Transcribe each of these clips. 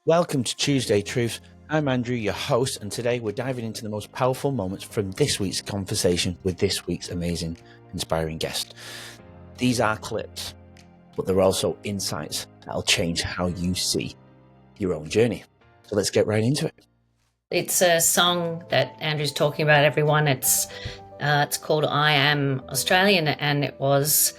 Welcome to Tuesday Truth. I'm Andrew, your host, and today we're diving into the most powerful moments from this week's conversation with this week's amazing, inspiring guest. These are clips, but they're also insights that'll change how you see your own journey. So let's get right into it. It's a song that Andrew's talking about, everyone. It's called I Am Australian, and it was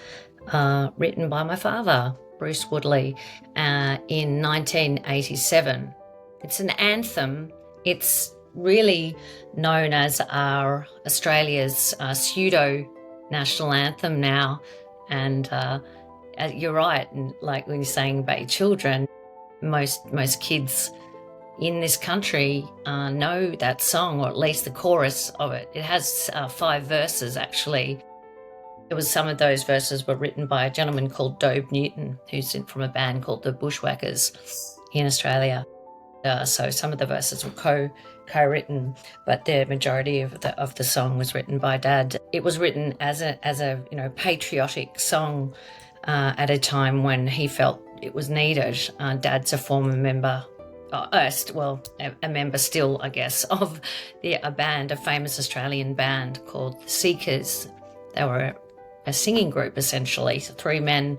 written by my father, Bruce Woodley, in 1987. It's an anthem. It's really known as our Australia's pseudo-national anthem now. And you're right, and like when you're saying about your children, most kids in this country know that song, or at least the chorus of it. It has 5 verses, actually. Some of those verses were written by a gentleman called Dobe Newton, who's from a band called the Bushwhackers in Australia. So some of the verses were co-written, but the majority of the song was written by Dad. It was written as a patriotic song at a time when he felt it was needed. Dad's a former member. A member still, I guess, of a famous Australian band called the Seekers. They were a singing group, essentially. So 3 men,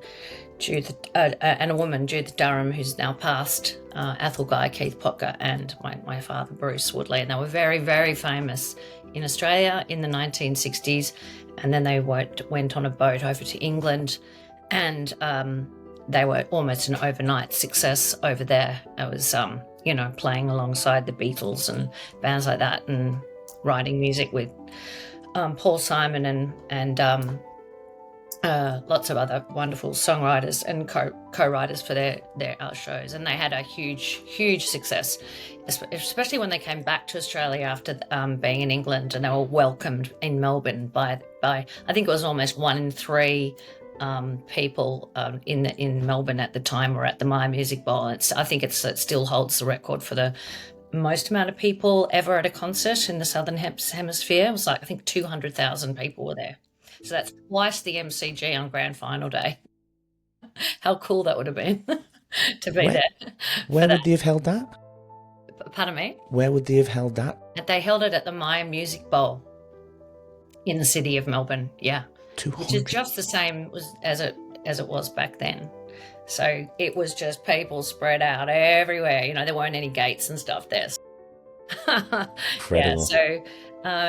and a woman, Judith Durham, who's now passed, Athol Guy, Keith Potker, and my father, Bruce Woodley. And they were very, very famous in Australia in the 1960s. And then they went on a boat over to England, and they were almost an overnight success over there. It was, playing alongside the Beatles and bands like that, and writing music with Paul Simon and lots of other wonderful songwriters and co-writers for their shows. And they had a huge success, especially when they came back to Australia after being in England, and they were welcomed in Melbourne by I think it was almost 1 in 3 people in Melbourne at the time were at the Myer Music Bowl. I think it still holds the record for the most amount of people ever at a concert in the Southern Hemisphere. It was like, I think 200,000 people were there. So that's twice the MCG on Grand Final Day. How cool that would have been to be there. Where would they have held that? Pardon me? Where would they have held that? They held it at the Myer Music Bowl in the city of Melbourne, yeah. 200. Which is just the same as it was back then. So it was just people spread out everywhere. There weren't any gates and stuff there. Incredible. Yeah, so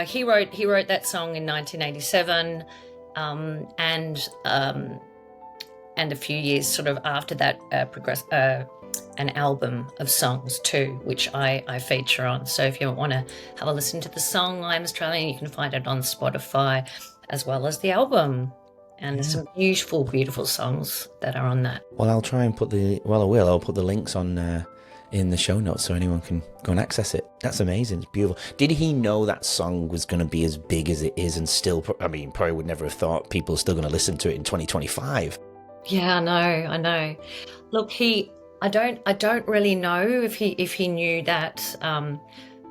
he wrote that song in 1987, and a few years sort of after that, an album of songs too, which I feature on. So if you want to have a listen to the song I'm Australian, you can find it on Spotify, as well as the album. And some beautiful songs that are on that. Well, I'll try and I'll put the links on in the show notes so anyone can go and access it. That's amazing. It's beautiful. Did he know that song was going to be as big as it is, and still, probably would never have thought people are still going to listen to it in 2025? Yeah, I know. Look, I don't really know if he knew that,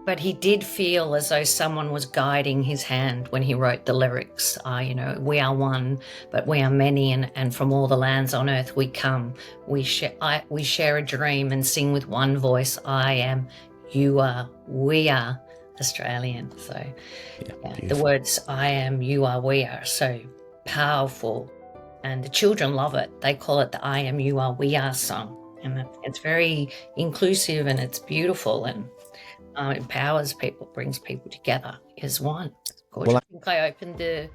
but he did feel as though someone was guiding his hand when he wrote the lyrics. We are one, but we are many, and from all the lands on earth we come. We share a dream and sing with one voice. I am, you are, we are Australian. So the words I am, you are, we are so powerful, and the children love it. They call it the I am, you are, we are song, and it's very inclusive, and it's beautiful, and empowers people, brings people together as one. Gorgeous. Well, I think I opened the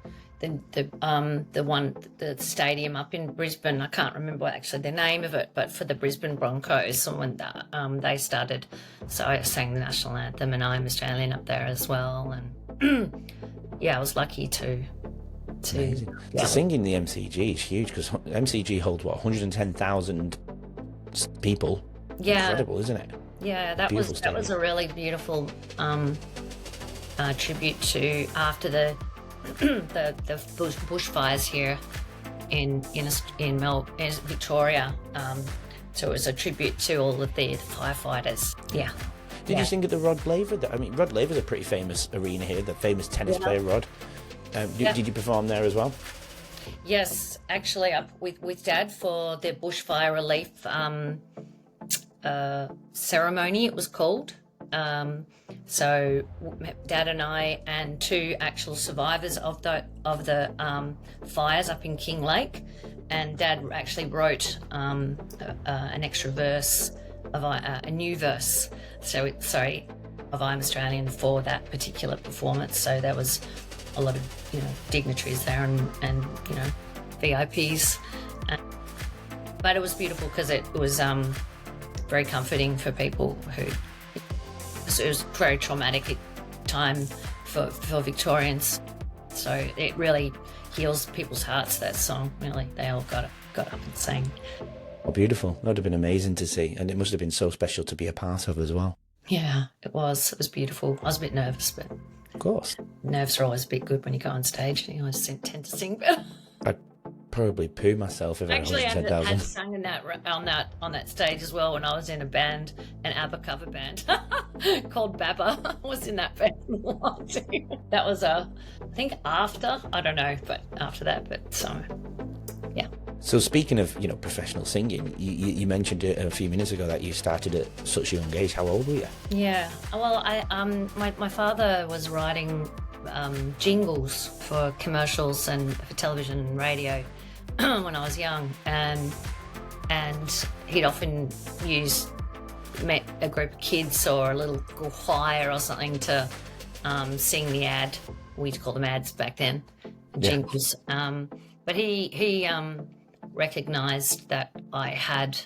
stadium up in Brisbane. I can't remember actually the name of it, but for the Brisbane Broncos, when they started, so I sang the national anthem and I'm Australian up there as well. And I was lucky to singing the MCG is huge, because MCG holds 110,000 people. Yeah, incredible, isn't it? Yeah, that was a really beautiful tribute to after the bushfires here in Victoria. So it was a tribute to all of the firefighters. Yeah. Did you sing at the Rod Laver? Rod Laver's a pretty famous arena here. The famous tennis player Rod. Did you perform there as well? Yes, actually, up with Dad for the bushfire relief ceremony, it was called. So Dad and I and 2 actual survivors of the fires up in King Lake, and Dad actually wrote an extra verse of a new verse. Of I'm Australian for that particular performance. So there was a lot of dignitaries there and VIPs, but it was beautiful because it was very comforting for people who. It was a very traumatic time for Victorians, so it really heals people's hearts. That song, really, they all got up and sang. Oh, beautiful! That would have been amazing to see, and it must have been so special to be a part of as well. Yeah, it was. It was beautiful. I was a bit nervous, but of course, nerves are always a bit good when you go on stage. I just tend to sing better. I'd probably poo myself if actually, I was 10,000. I had sung in that on that stage as well when I was in a band, an ABBA cover band called Baba. I was in that band for a while too. That was I think after, I don't know, but after that. But so, yeah. So speaking of professional singing, you mentioned it a few minutes ago that you started at such a young age. How old were you? Yeah. Well, my father was writing jingles for commercials and for television and radio when I was young, and he'd often use a group of kids or a little choir or something to sing the ad. We used to call them ads back then, jingles. But he recognised that I had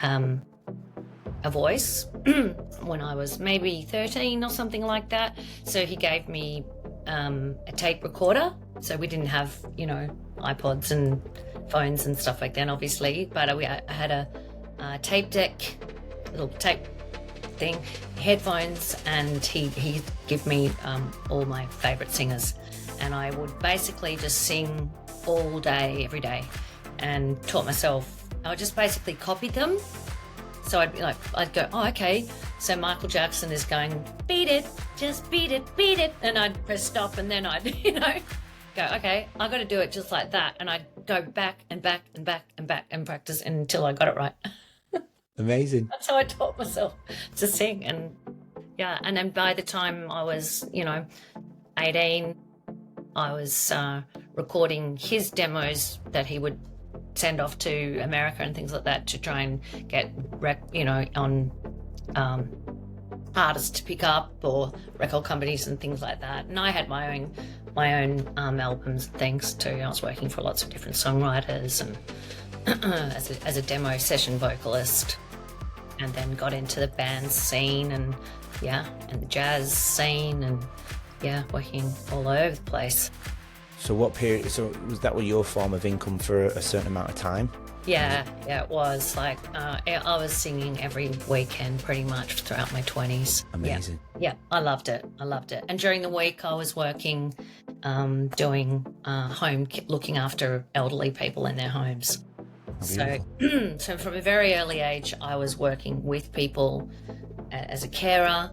a voice when I was maybe 13 or something like that. So he gave me a tape recorder. So we didn't have, iPods and phones and stuff like that, obviously. But I had a tape deck, little tape thing, headphones, and he'd give me all my favourite singers. And I would basically just sing all day, every day, and taught myself. I just basically copied them. So I'd be like, I'd go, oh, okay. So Michael Jackson is going, beat it, just beat it, beat it. And I'd press stop, and then I'd, go, okay, I got to do it just like that. And I'd go back and back and back and back and practice until I got it right. Amazing. That's how I taught myself to sing. And yeah, and then by the time I was, 18, I was recording his demos that he would send off to America and things like that to try and get, on artists to pick up or record companies and things like that. And I had my own albums and things too. I was working for lots of different songwriters and as a demo session vocalist, and then got into the band scene and the jazz scene and working all over the place. So what period, so was that your form of income for a certain amount of time? Yeah, it was like, I was singing every weekend pretty much throughout my 20s. Amazing. Yeah, I loved it. And during the week I was working, doing looking after elderly people in their homes. So from a very early age, I was working with people as a carer,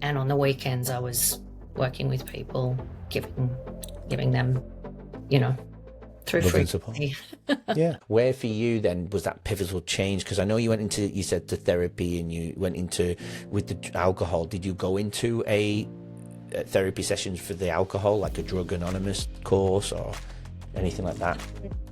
and on the weekends I was working with people, giving them, through free support. Yeah. Where for you then was that pivotal change? Because I know you said to therapy, and you went into with the alcohol. Did you go into a therapy sessions for the alcohol, like a Drug Anonymous course or anything like that?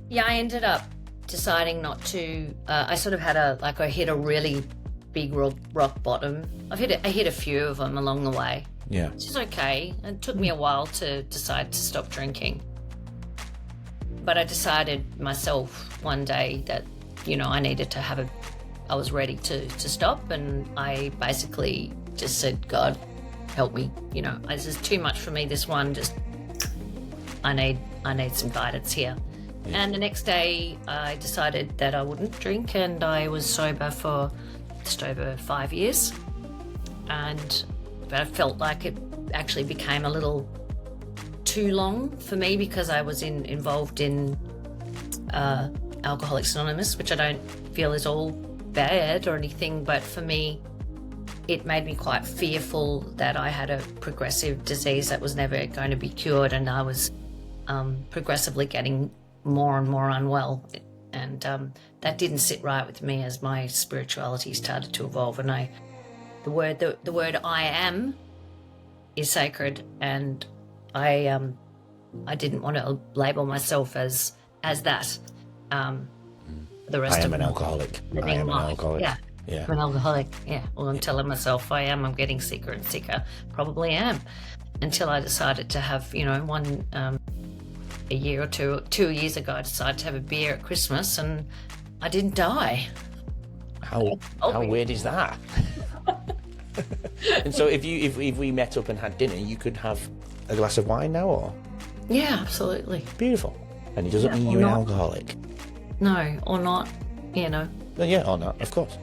Yeah, I ended up deciding not to. I sort of had I hit a really big rock bottom. I hit a few of them along the way. Yeah. Which is okay. It took me a while to decide to stop drinking. But I decided myself one day that, I needed to I was ready to stop, and I basically just said, God, help me. This is too much for me, this one. Just, I need some guidance here. Yeah. And the next day I decided that I wouldn't drink, and I was sober for just over 5 years. But I felt like it actually became a little too long for me because I was involved in Alcoholics Anonymous, which I don't feel is all bad or anything, but for me it made me quite fearful that I had a progressive disease that was never going to be cured, and I was progressively getting more and more unwell, and and that didn't sit right with me as my spirituality started to evolve. And the word I am is sacred, and I didn't want to label myself as that. The rest I am of an my alcoholic. I living am an life. alcoholic. Yeah. Yeah. I'm an alcoholic. Yeah. Well, I'm telling myself I am. I'm getting sicker and sicker. Probably am. Until I decided to have, a year or 2 years ago, I decided to have a beer at Christmas, and I didn't die. How weird is that? And so if we met up and had dinner, you could have a glass of wine now, or? Yeah, absolutely. Beautiful. And it doesn't mean you're an alcoholic. No, or not, Yeah, or not, of course.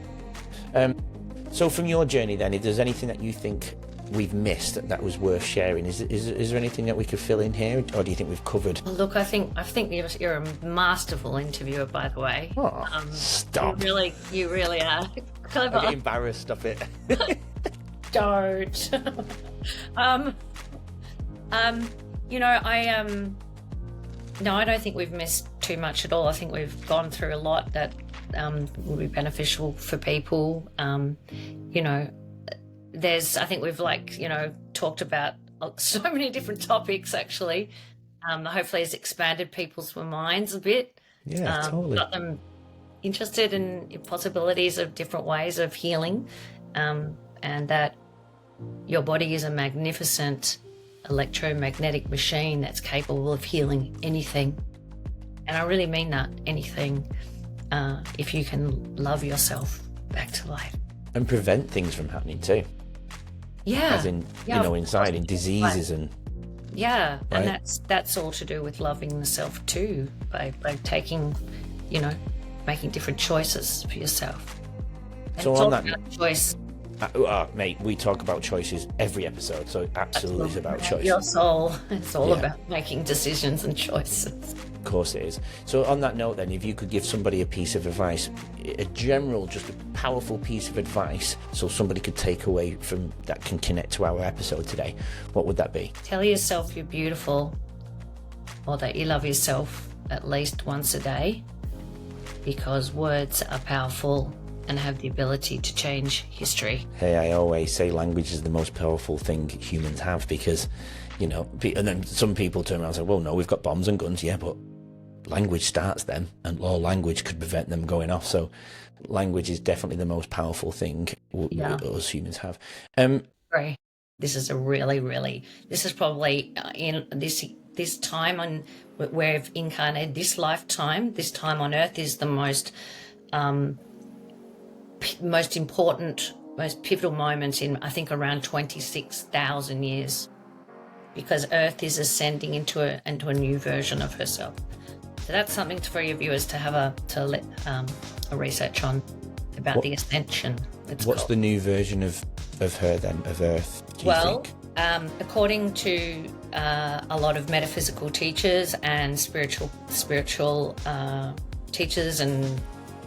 So from your journey then, if there's anything that you think we've missed that was worth sharing, is there anything that we could fill in here, or do you think we've covered? Well, look, I think you're a masterful interviewer, by the way. Oh, stop. You really are clever. I get embarrassed, stop it. Don't. No, I don't think we've missed too much at all. I think we've gone through a lot that will be beneficial for people. I think we've talked about so many different topics, actually. Hopefully it's expanded people's minds a bit. Yeah, totally. Got them interested in possibilities of different ways of healing, and that your body is a magnificent electromagnetic machine that's capable of healing anything. And I really mean that, anything, if you can love yourself back to life. And prevent things from happening too. Yeah. As in, inside, in diseases and... Yeah, right? And that's all to do with loving the self too, by taking, making different choices for yourself. And so on that choice... mate, we talk about choices every episode, so absolutely it's about choice. Your soul, it's all about making decisions and choices. Of course it is. So on that note then, if you could give somebody a piece of advice, a general, just a powerful piece of advice, so somebody could take away from that, can connect to our episode today, what would that be? Tell yourself you're beautiful, or that you love yourself at least once a day, because words are powerful and have the ability to change history. Hey, I always say language is the most powerful thing humans have, because, and then some people turn around and say, well, no, we've got bombs and guns. Yeah, but language starts them, and all language could prevent them going off. So language is definitely the most powerful thing us humans have. Right. This is this is probably in this time on where we've incarnated, this lifetime, this time on Earth is the most important, most pivotal moment in, I think, around 26,000 years, because Earth is ascending into a new version of herself. So that's something for your viewers to have a research on about the Ascension. What's the new version of her then, of Earth, do you think? According to a lot of metaphysical teachers and spiritual teachers and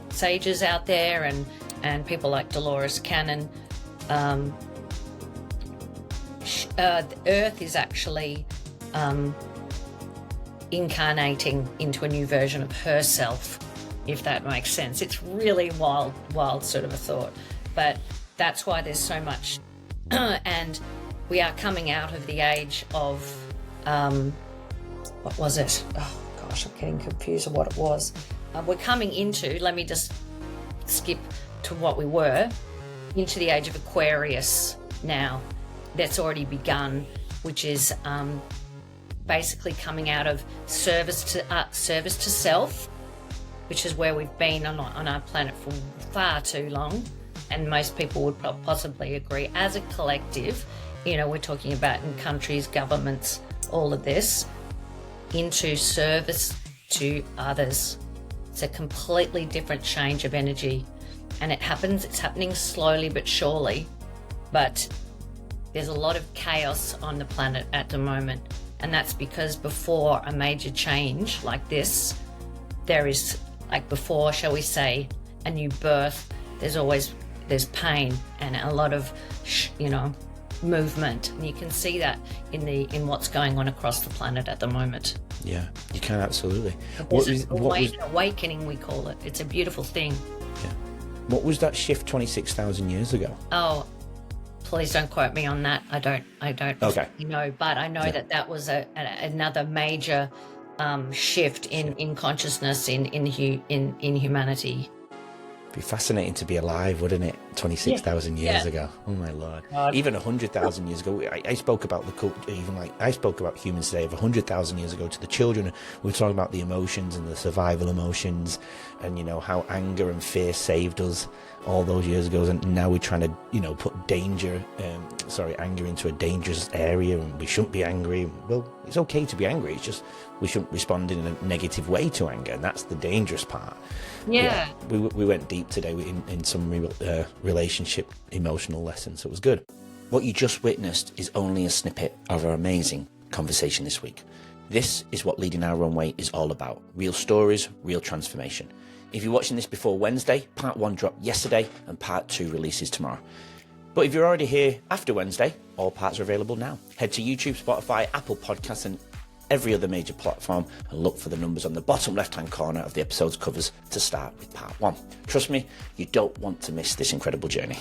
sages out there, and people like Dolores Cannon, the Earth is actually incarnating into a new version of herself, if that makes sense. It's really wild sort of a thought, but that's why there's so much. And we are coming out of the age of, what was it? Oh gosh, I'm getting confused of what it was. We're coming into, let me just skip to what we were, into the age of Aquarius now. That's already begun, which is basically coming out of service to self, which is where we've been on our planet for far too long, and most people would possibly agree. As a collective, we're talking about in countries, governments, all of this, into service to others. It's a completely different change of energy, and it's happening slowly but surely, but there's a lot of chaos on the planet at the moment, and that's because before a major change like this, there is, like before, shall we say, a new birth, there's pain and a lot of movement, and you can see that in what's going on across the planet at the moment. Yeah, you can, absolutely. Awakening, we call it. It's a beautiful thing. Yeah. What was that shift 26,000 years ago? Oh, please don't quote me on that. I don't Okay. know, but I know that was another major shift in consciousness in humanity. Be fascinating to be alive, wouldn't it? 26,000 years ago. Oh my Lord. Even 100,000 years ago. I spoke about the culture, I spoke about humans today of 100,000 years ago to the children. We were talking about the emotions and the survival emotions, and how anger and fear saved us all those years ago. And now we're trying to, put anger into a dangerous area, and we shouldn't be angry. Well, it's okay to be angry. It's just we shouldn't respond in a negative way to anger, and that's the dangerous part. Yeah. We went deep today in some relationship emotional lessons. So it was good. What you just witnessed is only a snippet of our amazing conversation this week. This is what Leading Our Own Way is all about. Real stories, real transformation. If you're watching this before Wednesday, part 1 dropped yesterday and part 2 releases tomorrow. But if you're already here after Wednesday, all parts are available now. Head to YouTube, Spotify, Apple Podcasts and every other major platform and look for the numbers on the bottom left-hand corner of the episode's covers to start with part 1. Trust me, you don't want to miss this incredible journey.